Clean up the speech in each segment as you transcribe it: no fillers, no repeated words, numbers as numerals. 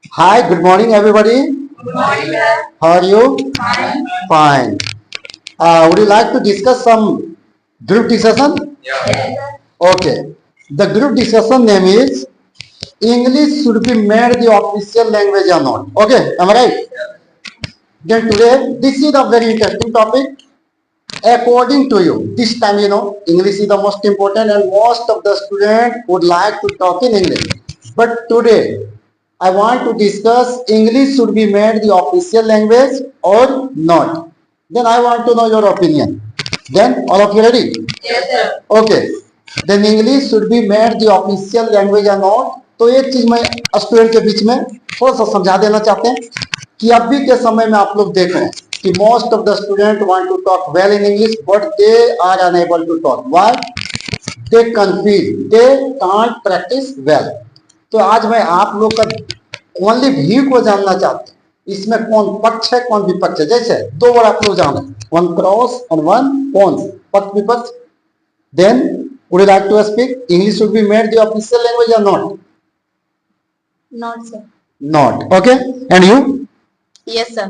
Hi, good morning, everybody. Good morning, sir. How are you? Fine. Fine. Would you like to discuss some group discussion? Yes, sir. Okay. The group discussion name is English should be made the official language or not. Okay, am I right? Then today, this is a very interesting topic. According to you, this time English is the most important and most of the students would like to talk in English. But today, I want to discuss English should be made the official language or not. Then I want to know your opinion. Then all of you ready? Yes, sir. Okay. Then English should be made the official language or not. तो एक चीज मैं student के बीच में थोड़ा सा समझा देना चाहते हैं कि अभी के समय में आप लोग देख रहे हैं कि most of the student want to talk well in English but they are unable to talk why they confuse they can't practice well. तो आज मैं आप लोग का ओनली व्यू को जानना चाहते हैं इसमें कौन पक्ष है कौन विपक्ष है। जैसे दो वर्ड आप लोग जाने वन क्रॉस एंड वन कौन पक्ष विपक्ष। Then, would you like to speak? English should be made the official language or not? Not, sir. Not. Okay. And you? Yes, sir.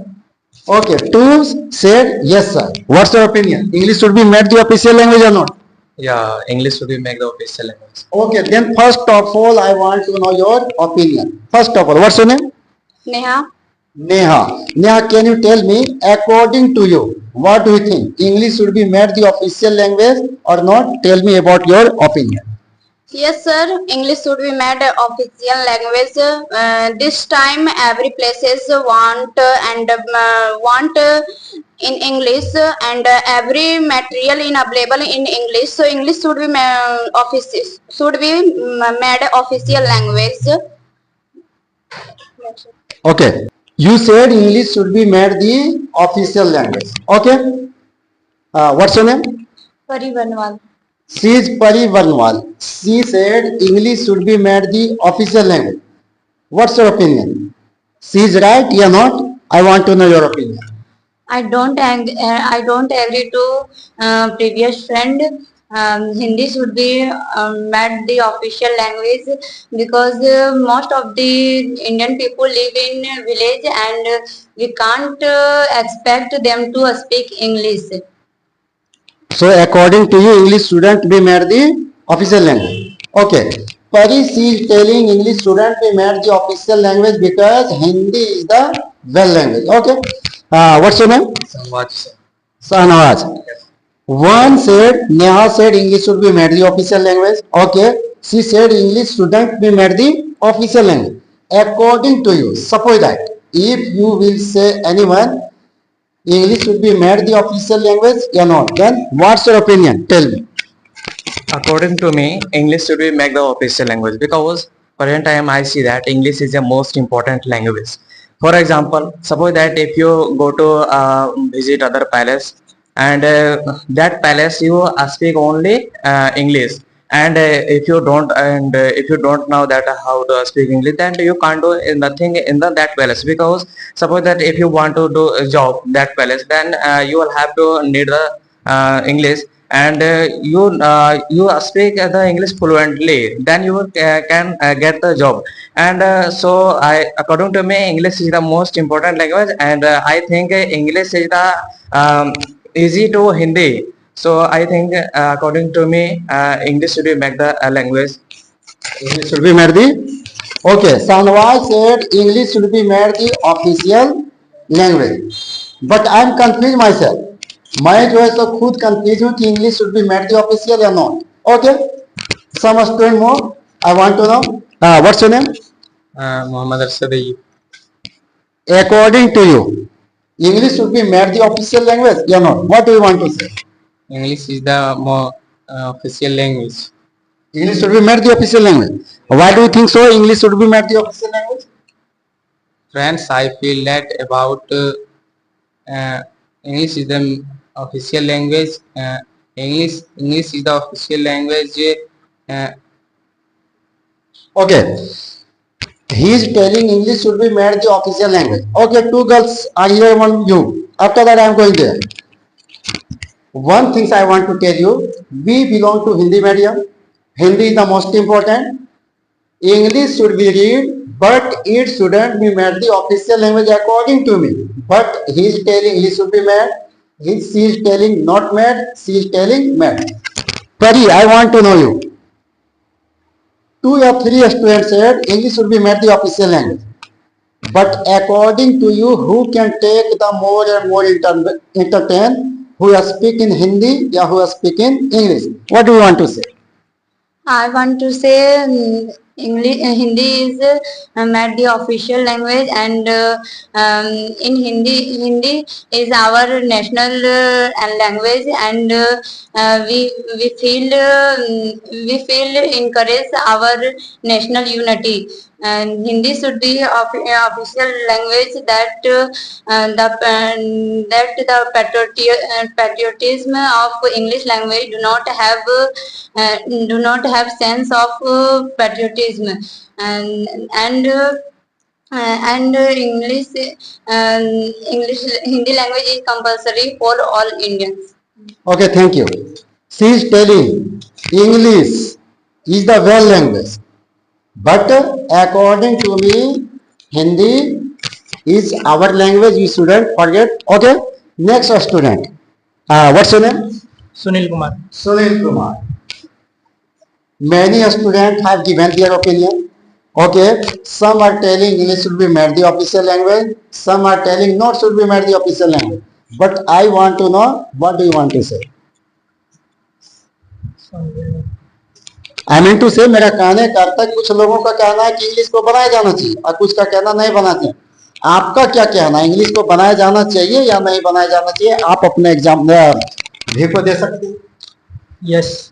Okay. Two said yes, sir. What's your opinion? English should be made the official language or not? Yeah, English should be make the official language. Okay. Then first of all, I want to know your opinion. First of all, what's your name? Neha. Neha. Neha, can you tell me, according to you, what do you think? English should be made the official language or not? Tell me about your opinion. Yes, sir. English should be made official language. This time, every places want in English, and every material in available in English. So English should be made official language. Okay. You said English should be made the official language. Okay. What's your name? Parivanwal. She is Pari Vanwal. She said English should be made the official language. What's your opinion? She is right or not? I want to know your opinion. I don't agree to previous friend. Hindi should be made the official language because most of the Indian people live in village and we can't expect them to speak English. So according to you, English shouldn't be made the official language. Okay. Pari, she is telling English shouldn't be made the official language because Hindi is the well language. Okay. What's your name? Samvaj, sir. Sahnawaz. One said, Neha said English should be made the official language. Okay. She said English shouldn't be made the official language. According to you, suppose that if you will say anyone, English should be made the official language or not, then what's your opinion? Tell me. According to me, English should be make the official language because current time I see that English is the most important language. For example, suppose that if you go to visit other palace and that palace you speak only English, and if you don't know that how to speak English, then you can't do nothing in that palace. Because suppose that if you want to do a job that palace, then you will have to need the English, and you speak the English fluently, then you can get the job. And so according to me, English is the most important language, and I think English is the easy to Hindi. So I think according to me, English should be make the language. English should be made the. Okay, Sanwaj said English should be made the official language. But I am confused myself. मैं जो है तो खुद confuse हूँ कि English should be made the official या not. Okay, some student more I want to know what's your name. Muhammad Arshad. According to you, English should be made the official language or not? What do you want to say? English is the more official language. English should be made the official language. Why do you think so? English should be made the official language. Friends, I feel that about English is the official language. English is the official language. Okay. He is telling English should be made the official language. Okay, two girls are here, one you. After that, I am going there. One thing I want to tell you, we belong to Hindi medium. Hindi is the most important. English should be read but it shouldn't be made the official language according to me. But he is telling he should be made. She is telling not made. She is telling made. Pari, I want to know you. 2 or 3 students said English should be made the official language. But according to you, who can take the more and more entertain? Who are speaking Hindi or who are speaking English? What do you want to say? I want to say English, Hindi is made the official language, and in Hindi is our national language, and we feel encourage our national unity. And Hindi should be official language that patriotism of English language do not have sense of patriotism, and English Hindi language is compulsory for all Indians. Okay, thank you. She is telling English is the well language. But according to me, Hindi is our language. You shouldn't forget. Okay, next student. What's your name? Sunil Kumar. Sunil Kumar. Many students have given their opinion. Okay, some are telling English should be made the official language. Some are telling not should be made the official language. But I want to know, what do you want to say? I mean to say मेरा कहने का अर्थ है कुछ लोगों का कहना है कि इंग्लिश को बनाया जाना चाहिए और कुछ का कहना नहीं बनाना चाहिए. आपका क्या कहना है, इंग्लिश को बनाया जाना चाहिए या नहीं बनाया जाना चाहिए? आप अपने एग्जाम भी को दे सकते हैं. Yes,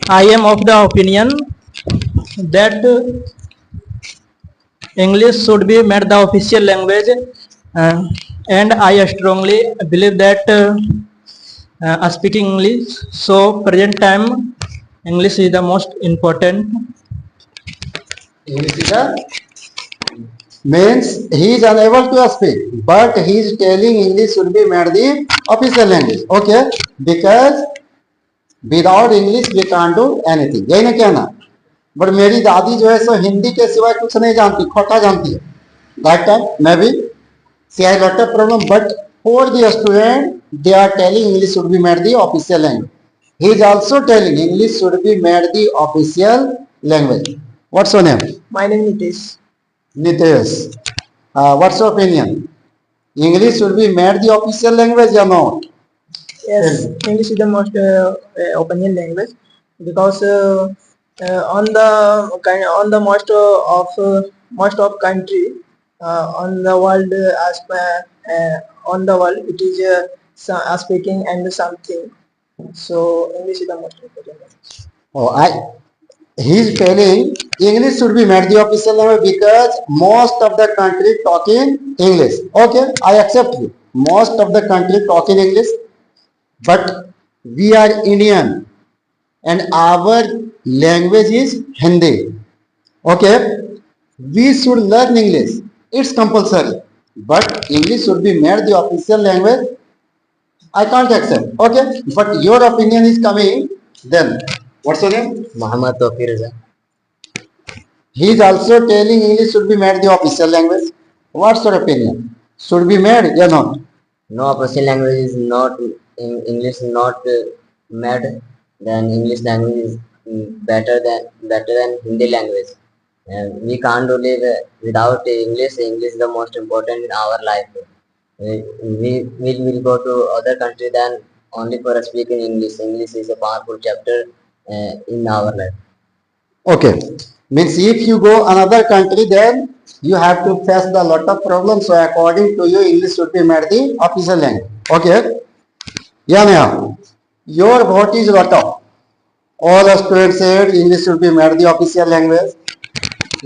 I am of the opinion that English should be made the official language, and I strongly believe that speaking English. So present time, English is the most important. English is means he is unable to speak, but he is telling English should be made the official language. Okay, because without English we can't do anything. यही ना कहना. But मेरी दादी जो है सो हिंदी के सिवाय कुछ नहीं जानती, खोटा जानती है. That time मैं भी she has lot of problem, but for the student they are telling English should be made the official language. He is also telling English should be made the official language. What's your name? My name is Nitesh. Nitesh. What's your opinion? English should be made the official language or not? Yes, English is the most opinion language, because on the most of country on the world, on the world it is speaking and something. So English is the most important language. Oh, he is telling English should be made the official language because most of the country talk in English. Okay, I accept you. Most of the country talk in English, but we are Indian and our language is Hindi. Okay, we should learn English. It's compulsory, but English should be made the official language. I can't accept. Okay, but your opinion is coming. Then, what's your name? Muhammad Tawfiq Raza. He is also telling English should be made the official language. What's your opinion? Should be made or not? No, official language is not English is not made. Then English language is better than Hindi language. And we can't live without English. English is the most important in our life. We will go to other country than only for speaking English. English is a powerful chapter in our life. Okay. Means if you go another country, then you have to face the lot of problems. So according to you, English should be made the official language. Okay. Yeah, now your vote is what of? All the students said English should be made the official language.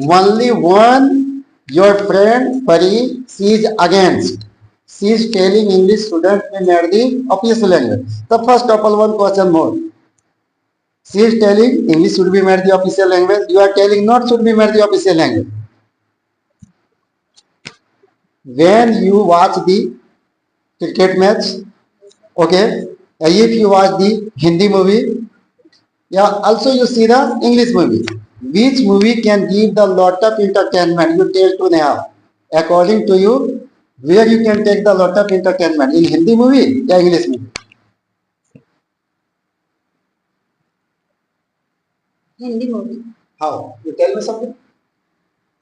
Only one, your friend Pari, she is against. She is telling English shouldn't be made the official language. The first of all, one question more. She is telling English should be made the official language. You are telling not should be made the official language. When you watch the cricket match, okay, if you watch the Hindi movie, yeah, also you see the English movie. Which movie can give the lot of entertainment? You tell to Neha. According to you, where you can take the lot of entertainment? In Hindi movie or English movie? Hindi movie. How? You tell me something.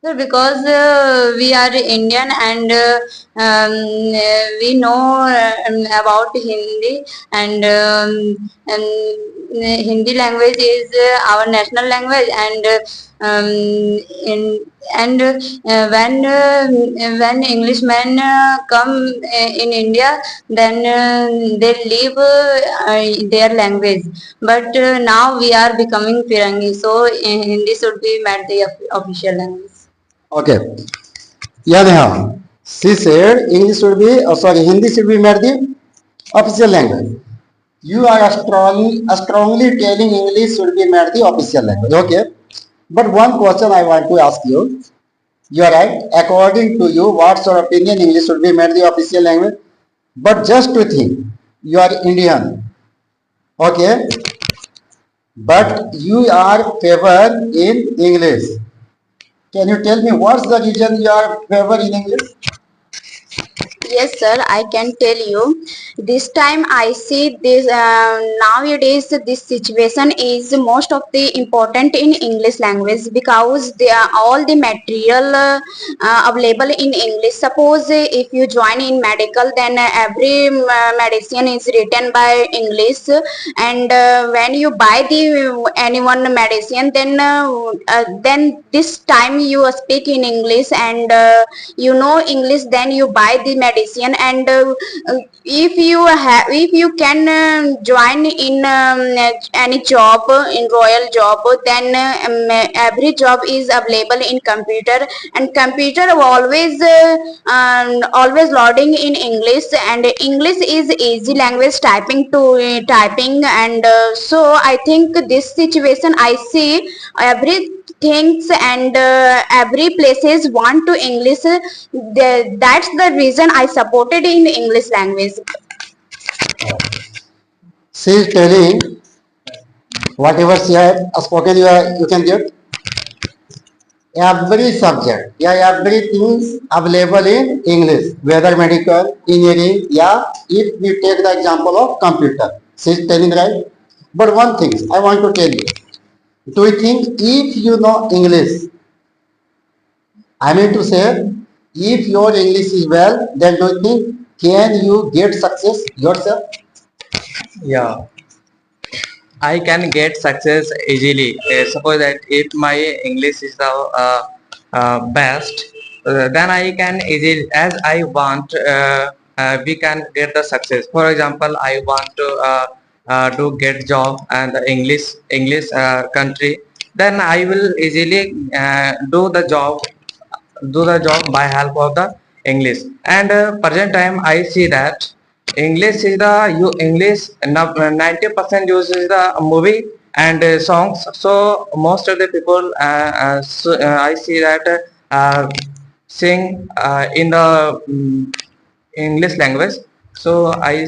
Sir, because we are Indian and we know about Hindi and Hindi language is our national language and in and when Englishmen come in India, then they leave their language. But now we are becoming Firangi, so Hindi should be made the official language. Okay. Yeah, Neha. She said English should be, Hindi should be made the official language. You are strongly telling English should be made the official language. Okay. But one question I want to ask you. You are right. According to you, what's your opinion? English should be made the official language. But just to think, you are Indian. Okay. But you are favor in English. Can you tell me what's the reason you are favor in English? Yes, sir, I can tell you. This time I see this nowadays this situation is most of the important in English language because they are all the material available in English. Suppose if you join in medical, then every medicine is written by English, and when you buy the anyone medicine, then this time you speak in English and you know English, then you buy the medicine and if you can join in any job in royal job, then every job is available in computer and computer always loading in English and English is easy language typing and so I think this situation I see every things and every places want to English. That's the reason I supported in English language. She is telling whatever she has spoken, you can get every subject, everything is available in English, whether medical, engineering, if we take the example of computer. She is telling right. But one thing I want to tell you. Do you think if you know English, I mean to say, if your English is well, then do you think can you get success yourself? Yeah, I can get success easily. Suppose that if my English is the best, then I can easily, as I want, we can get the success. For example, I want to get job and the English country, then I will easily do the job by help of the English. And present time I see that English is the English 90% uses the movie and songs. So most of the people I see that sing in the English language. So I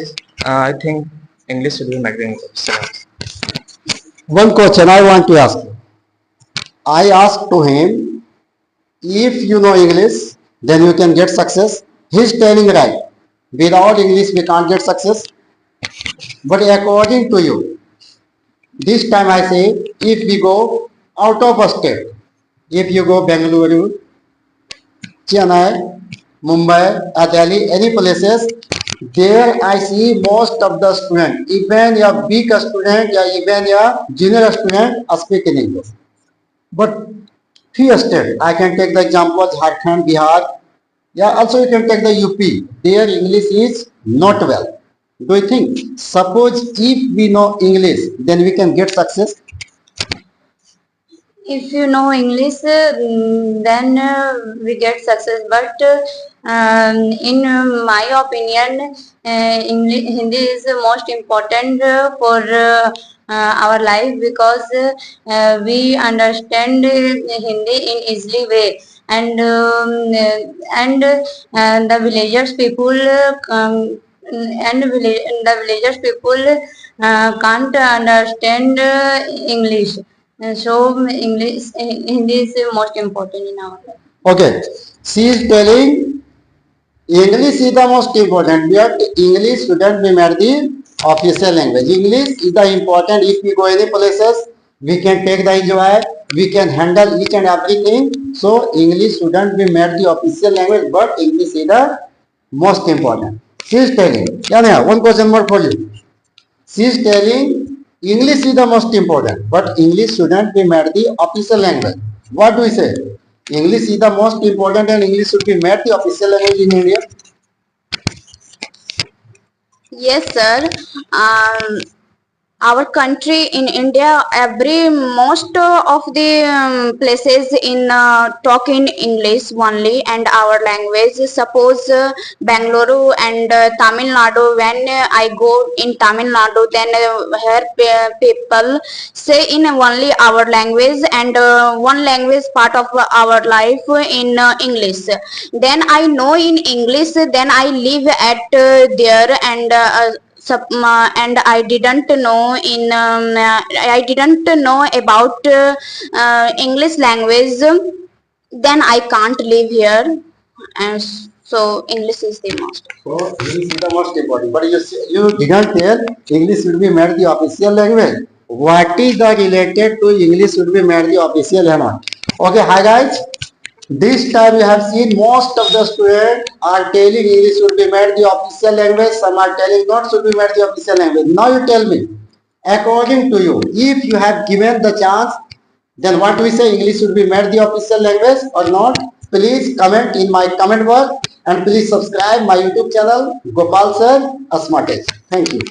think English should be magazine. One question I want to ask you. I asked to him, if you know English, then you can get success. He's telling right. Without English, we can't get success. But according to you, this time I say, if we go out of a state, if you go Bengaluru, Chennai, Mumbai, or Delhi, any places, there I see most of the students, even a big student or even a junior student, speak in English. But few states, I can take the example Jharkhand, Bihar, also you can take the UP. Their English is not well. Do you think, suppose if we know English, then we can get success? If you know English, then we get success. But in my opinion, Hindi is most important for our life because we understand Hindi in easily way. And the villagers people can't understand English. So English, Hindi is most important in our life. Okay, she is telling English is the most important, but English shouldn't be made the official language. English is the important. If we go any places, we can take the enjoy, we can handle each and everything. So English shouldn't be made the official language, but English is the most important. She is telling. Yeah, one question more for you. She is telling English is the most important, but English shouldn't be made the official language. What do we say? English is the most important and English should be made the official language in India. Yes, sir. Our country in India, most of the places in talk in English only and our language. Suppose Bangalore and Tamil Nadu. When I go in Tamil Nadu, then here people say in only our language and one language part of our life in English. Then I know in English. Then I live at there and I didn't know I didn't know about English language. Then I can't live here, and so English is the most. So English is the most important. But you didn't tell English should be made the official language. What is the related to English should be made the official or not? Okay, hi guys. This time we have seen most of the students are telling English should be made the official language. Some are telling not should be made the official language. Now you tell me, according to you, if you have given the chance, then what we say English should be made the official language or not? Please comment in my comment box and please subscribe my YouTube channel Gopal Sir Asmartage. Thank you.